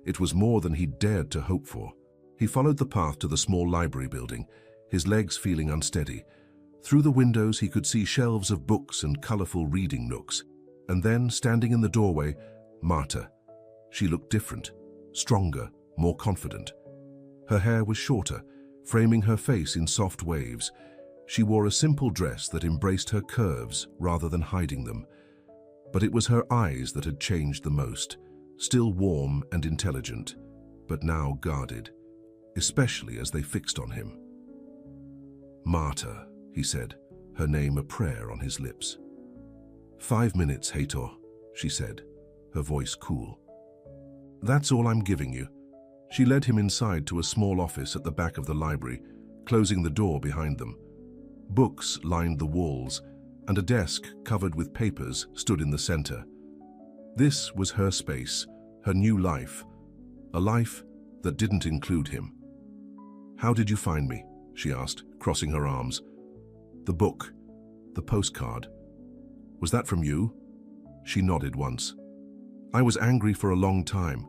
It was more than he dared to hope for. He followed the path to the small library building, his legs feeling unsteady. Through the windows he could see shelves of books and colorful reading nooks. And then, standing in the doorway, Marta. She looked different, stronger, more confident. Her hair was shorter, framing her face in soft waves. She wore a simple dress that embraced her curves rather than hiding them. But it was her eyes that had changed the most, still warm and intelligent, but now guarded, especially as they fixed on him. Marta, he said, her name a prayer on his lips. 5 minutes, Heitor, she said, her voice cool. That's all I'm giving you. She led him inside to a small office at the back of the library, closing the door behind them. Books lined the walls, and a desk covered with papers stood in the center. This was her space, her new life, a life that didn't include him. How did you find me? She asked, crossing her arms. The book, the postcard. Was that from you? She nodded once. I was angry for a long time,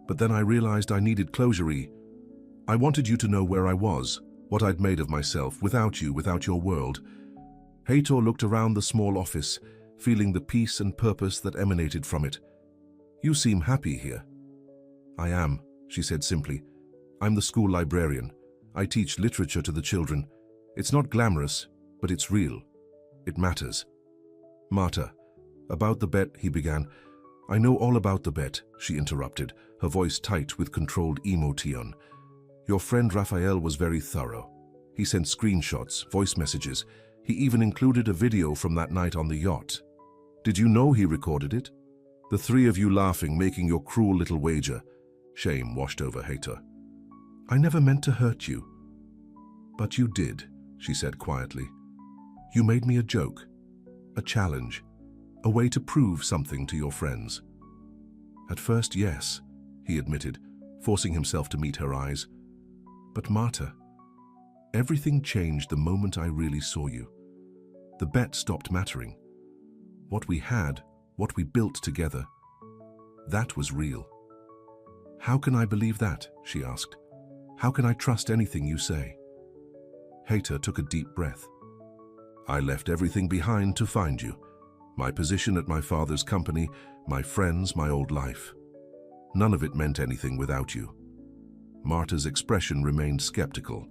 but then I realized I needed closure. I wanted you to know where I was, what I'd made of myself, without you, without your world. Heitor looked around the small office, feeling the peace and purpose that emanated from it. You seem happy here. I am, she said simply. I'm the school librarian. I teach literature to the children. It's not glamorous, but it's real. It matters. Marta, about the bet, he began. I know all about the bet, she interrupted, her voice tight with controlled emotion. Your friend Raphael was very thorough. He sent screenshots, voice messages. He even included a video from that night on the yacht. Did you know he recorded it? The three of you laughing, making your cruel little wager. Shame washed over Heitor. I never meant to hurt you. But you did, she said quietly. You made me a joke, a challenge, a way to prove something to your friends. At first, yes, he admitted, forcing himself to meet her eyes. But Marta, everything changed the moment I really saw you. The bet stopped mattering. What we had, what we built together, that was real. How can I believe that? She asked. How can I trust anything you say? Heitor took a deep breath. I left everything behind to find you. My position at my father's company, my friends, my old life. None of it meant anything without you. Marta's expression remained skeptical.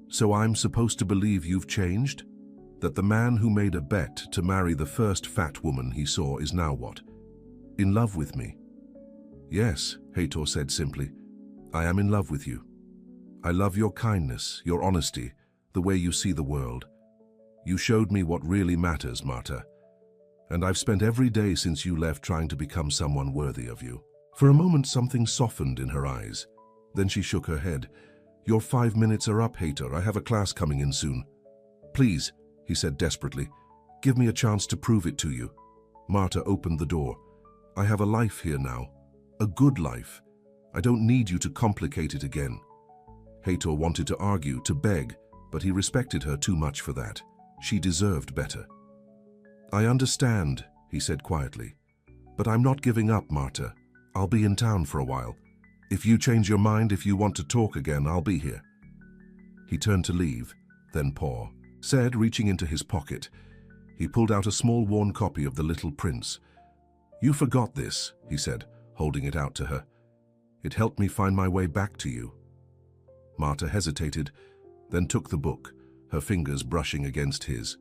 So I'm supposed to believe you've changed? That the man who made a bet to marry the first fat woman he saw is now what? In love with me? Yes, Heitor said simply. I am in love with you. I love your kindness, your honesty, the way you see the world. You showed me what really matters, Marta. And I've spent every day since you left trying to become someone worthy of you. For a moment, something softened in her eyes. Then she shook her head. Your 5 minutes are up, Heitor. I have a class coming in soon. Please, he said desperately, give me a chance to prove it to you. Marta opened the door. I have a life here now. A good life. I don't need you to complicate it again. Heitor wanted to argue, to beg, but he respected her too much for that. She deserved better. I understand, he said quietly. But I'm not giving up, Marta. I'll be in town for a while. If you change your mind, if you want to talk again, I'll be here. He turned to leave, then said, reaching into his pocket. He pulled out a small worn copy of The Little Prince. You forgot this, he said, holding it out to her. It helped me find my way back to you. Marta hesitated, then took the book, her fingers brushing against his.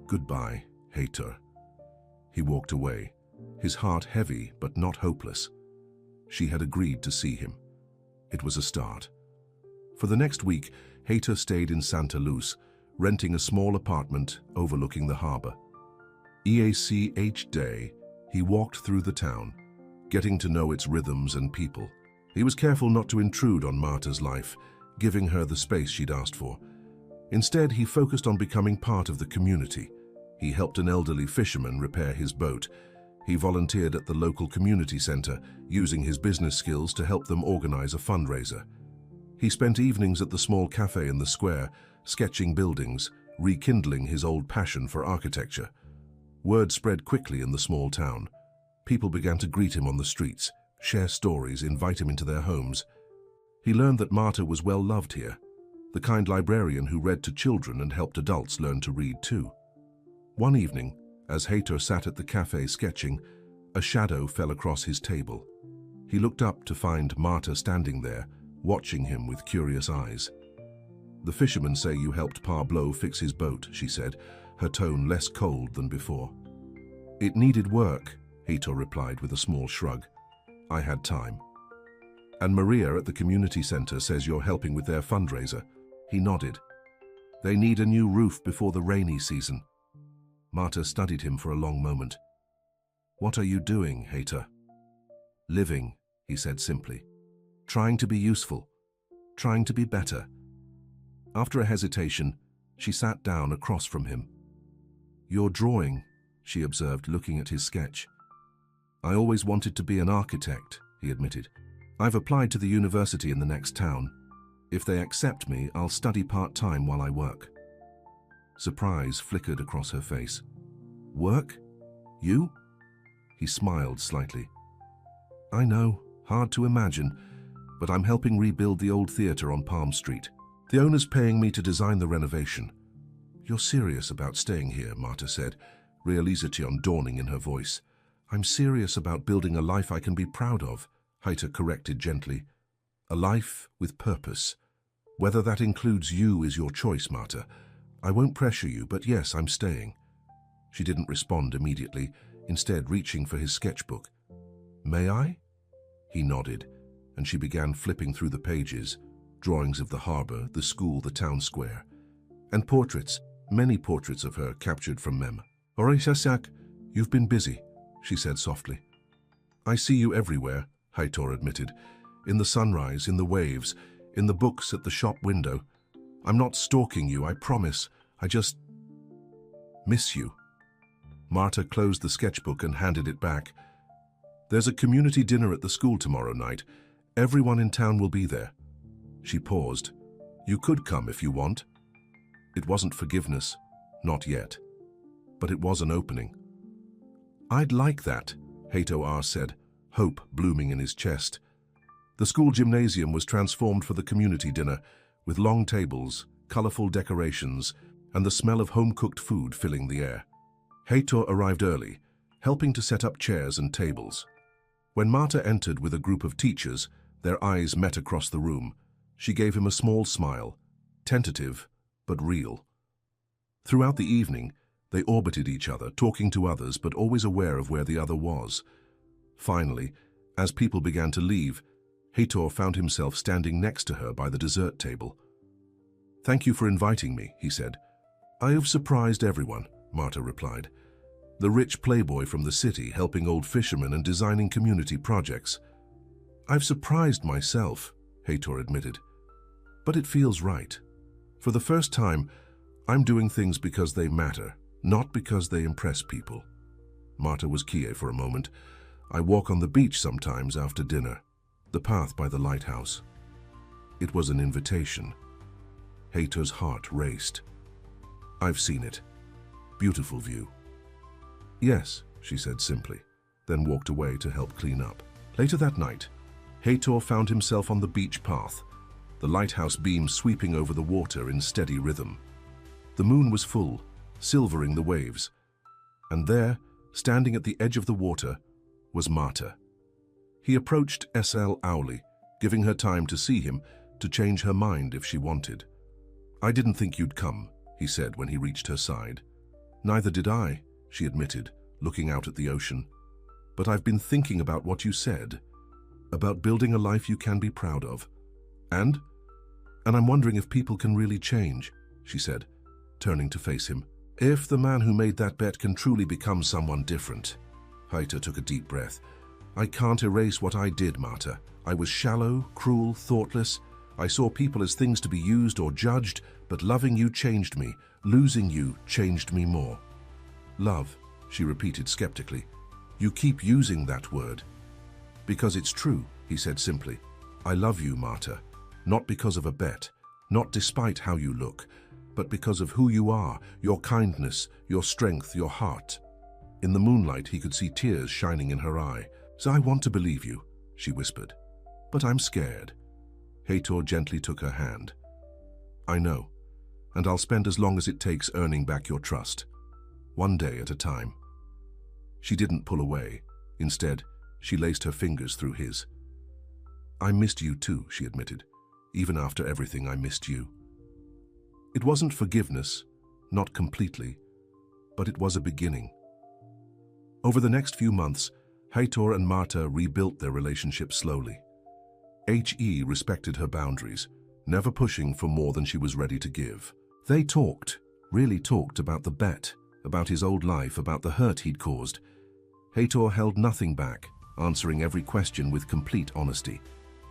Goodbye, Heitor. He walked away, his heart heavy but not hopeless. She had agreed to see him. It was a start. For the next week, Heitor stayed in Santa Luz, renting a small apartment overlooking the harbor. each day, he walked through the town, getting to know its rhythms and people. He was careful not to intrude on Marta's life, giving her the space she'd asked for. Instead, he focused on becoming part of the community. He helped an elderly fisherman repair his boat. He volunteered at the local community center, using his business skills to help them organize a fundraiser. He spent evenings at the small cafe in the square, sketching buildings, rekindling his old passion for architecture. Word spread quickly in the small town. People began to greet him on the streets, share stories, invite him into their homes. He learned that Marta was well loved here, the kind librarian who read to children and helped adults learn to read too. One evening, as Heitor sat at the cafe sketching, a shadow fell across his table. He looked up to find Marta standing there, watching him with curious eyes. "The fishermen say you helped Pablo fix his boat," she said, her tone less cold than before. "It needed work," Heitor replied with a small shrug. "I had time." "And Maria at the community center says you're helping with their fundraiser." He nodded. "They need a new roof before the rainy season." Marta studied him for a long moment. "What are you doing, Heitor?" "Living," he said simply. "Trying to be useful. Trying to be better." After a hesitation, she sat down across from him. "You're drawing," she observed, looking at his sketch. "I always wanted to be an architect," he admitted. "I've applied to the university in the next town. If they accept me, I'll study part-time while I work." Surprise flickered across her face. "Work? You?" He smiled slightly. "I know, hard to imagine, but I'm helping rebuild the old theater on Palm Street. The owner's paying me to design the renovation." "You're serious about staying here," Marta said, realization dawning in her voice. "I'm serious about building a life I can be proud of," Heitor corrected gently. "A life with purpose. Whether that includes you is your choice, Marta. I won't pressure you, but yes, I'm staying." She didn't respond immediately, instead reaching for his sketchbook. "May I?" He nodded, and she began flipping through the pages, drawings of the harbor, the school, the town square, and portraits, many portraits of her captured from Mem. "Orisasak, you've been busy," she said softly. "I see you everywhere," Heitor admitted. "In the sunrise, in the waves, in the books at the shop window. I'm not stalking you, I promise. I just miss you." Marta closed the sketchbook and handed it back. "There's a community dinner at the school tomorrow night. Everyone in town will be there." She paused. "You could come if you want." It wasn't forgiveness, not yet. But it was an opening. "I'd like that," Heitor said, hope blooming in his chest. The school gymnasium was transformed for the community dinner, with long tables, colorful decorations, and the smell of home-cooked food filling the air. Heitor arrived early, helping to set up chairs and tables. When Marta entered with a group of teachers, their eyes met across the room. She gave him a small smile, tentative but real. Throughout the evening, they orbited each other, talking to others but always aware of where the other was. Finally, as people began to leave, Heitor found himself standing next to her by the dessert table. "Thank you for inviting me," he said. "I have surprised everyone," Marta replied. "The rich playboy from the city helping old fishermen and designing community projects." "I've surprised myself," Heitor admitted. "But it feels right. For the first time, I'm doing things because they matter, not because they impress people." Marta was quiet for a moment. "I walk on the beach sometimes after dinner, the path by the lighthouse." It was an invitation. Heitor's heart raced. "I've seen it. Beautiful view." "Yes," she said simply, then walked away to help clean up. Later that night, Heitor found himself on the beach path, the lighthouse beam sweeping over the water in steady rhythm. The moon was full, silvering the waves, and there, standing at the edge of the water, was Marta. He approached S.L. Owley, giving her time to see him, to change her mind if she wanted. "I didn't think you'd come," he said when he reached her side. "Neither did I," she admitted, looking out at the ocean. "But I've been thinking about what you said, about building a life you can be proud of. And I'm wondering if people can really change," she said, turning to face him. If the man who made that bet can truly become someone different. Heitor took a deep breath. I can't erase what I did, Marta. I was shallow, cruel, thoughtless. I saw people as things to be used or judged, but loving you changed me. Losing you changed me more. Love, she repeated skeptically. You keep using that word. Because it's true, he said simply. I love you, Marta. Not because of a bet, not despite how you look, but because of who you are, your kindness, your strength, your heart. In the moonlight, he could see tears shining in her eye. So I want to believe you, she whispered. But I'm scared. Heitor gently took her hand. I know, and I'll spend as long as it takes earning back your trust. One day at a time. She didn't pull away. Instead, she laced her fingers through his. I missed you too, she admitted. Even after everything, I missed you. It wasn't forgiveness, not completely, but it was a beginning. Over the next few months, Heitor and Marta rebuilt their relationship slowly. He respected her boundaries, never pushing for more than she was ready to give. They talked, really talked about the bet, about his old life, about the hurt he'd caused. Heitor held nothing back, answering every question with complete honesty.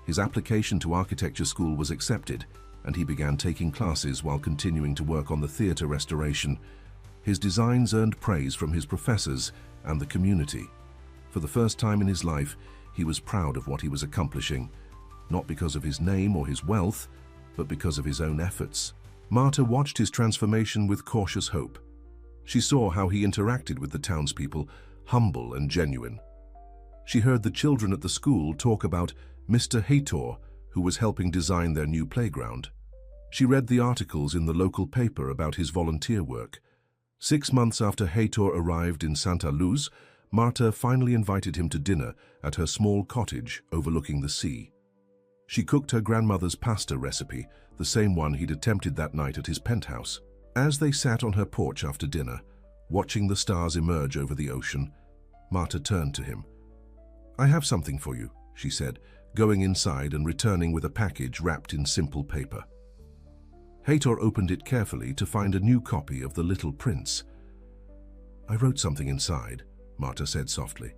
His application to architecture school was accepted, and he began taking classes while continuing to work on the theatre restoration. His designs earned praise from his professors and the community. For the first time in his life, he was proud of what he was accomplishing, not because of his name or his wealth, but because of his own efforts. Marta watched his transformation with cautious hope. She saw how he interacted with the townspeople, humble and genuine. She heard the children at the school talk about Mr. Heitor, who was helping design their new playground. She read the articles in the local paper about his volunteer work. 6 months after Heitor arrived in Santa Luz, Marta finally invited him to dinner at her small cottage overlooking the sea. She cooked her grandmother's pasta recipe, the same one he'd attempted that night at his penthouse. As they sat on her porch after dinner, watching the stars emerge over the ocean, Marta turned to him. I have something for you, she said, going inside and returning with a package wrapped in simple paper. Heitor opened it carefully to find a new copy of The Little Prince. I wrote something inside, Marta said softly.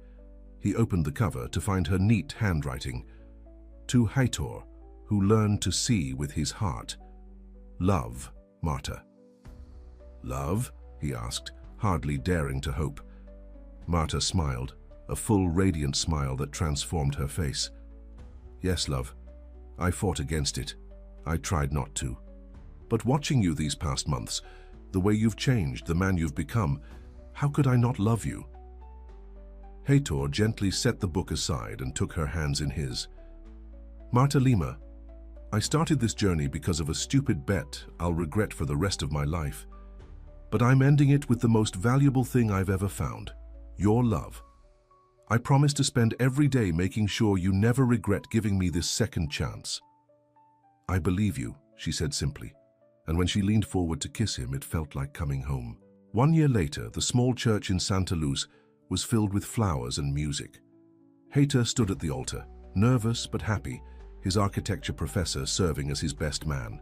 He opened the cover to find her neat handwriting. To Heitor, who learned to see with his heart. Love, Marta. Love? He asked, hardly daring to hope. Marta smiled, a full, radiant smile that transformed her face. Yes, love. I fought against it. I tried not to. But watching you these past months, the way you've changed, the man you've become, how could I not love you? Heitor gently set the book aside and took her hands in his. Marta Lima, I started this journey because of a stupid bet I'll regret for the rest of my life. But I'm ending it with the most valuable thing I've ever found, your love. I promise to spend every day making sure you never regret giving me this second chance. I believe you, she said simply, and when she leaned forward to kiss him, it felt like coming home. 1 year later, the small church in Santa Luz was filled with flowers and music. Heitor stood at the altar, nervous but happy, his architecture professor serving as his best man.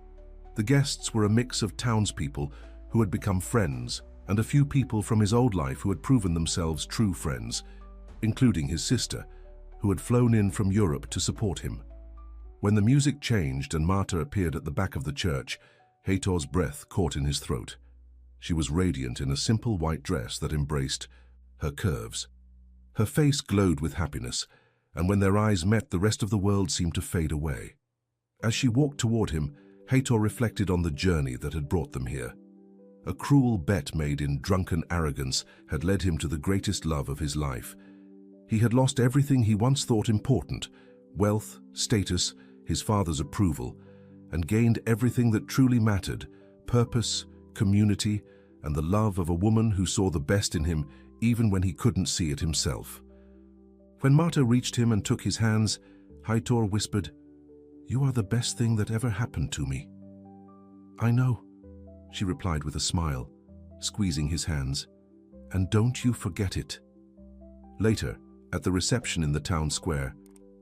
The guests were a mix of townspeople who had become friends and a few people from his old life who had proven themselves true friends, including his sister, who had flown in from Europe to support him. When the music changed and Marta appeared at the back of the church, Heitor's breath caught in his throat. She was radiant in a simple white dress that embraced her curves. Her face glowed with happiness, and when their eyes met, the rest of the world seemed to fade away. As she walked toward him, Heitor reflected on the journey that had brought them here. A cruel bet made in drunken arrogance had led him to the greatest love of his life. He had lost everything he once thought important, wealth, status, his father's approval, and gained everything that truly mattered, purpose, community, and the love of a woman who saw the best in him even when he couldn't see it himself. When Marta reached him and took his hands, Heitor whispered, "You are the best thing that ever happened to me." "I know," she replied with a smile, squeezing his hands, "and don't you forget it." Later, at the reception in the town square,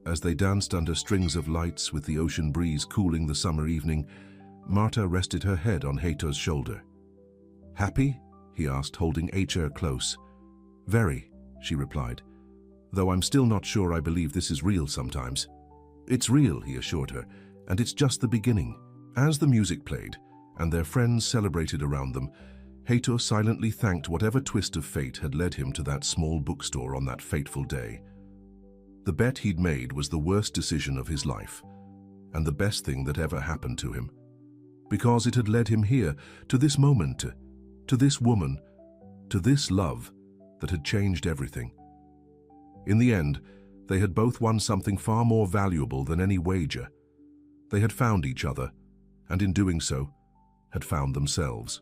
as they danced under strings of lights with the ocean breeze cooling the summer evening, Marta rested her head on Heitor's shoulder. "Happy?" he asked, holding Hater close. Very, she replied, though I'm still not sure I believe this is real sometimes. It's real, he assured her, and it's just the beginning. As the music played, and their friends celebrated around them, Hater silently thanked whatever twist of fate had led him to that small bookstore on that fateful day. The bet he'd made was the worst decision of his life, and the best thing that ever happened to him, because it had led him here, to this moment, to this woman, to this love that had changed everything. In the end, they had both won something far more valuable than any wager. They had found each other, and in doing so, had found themselves.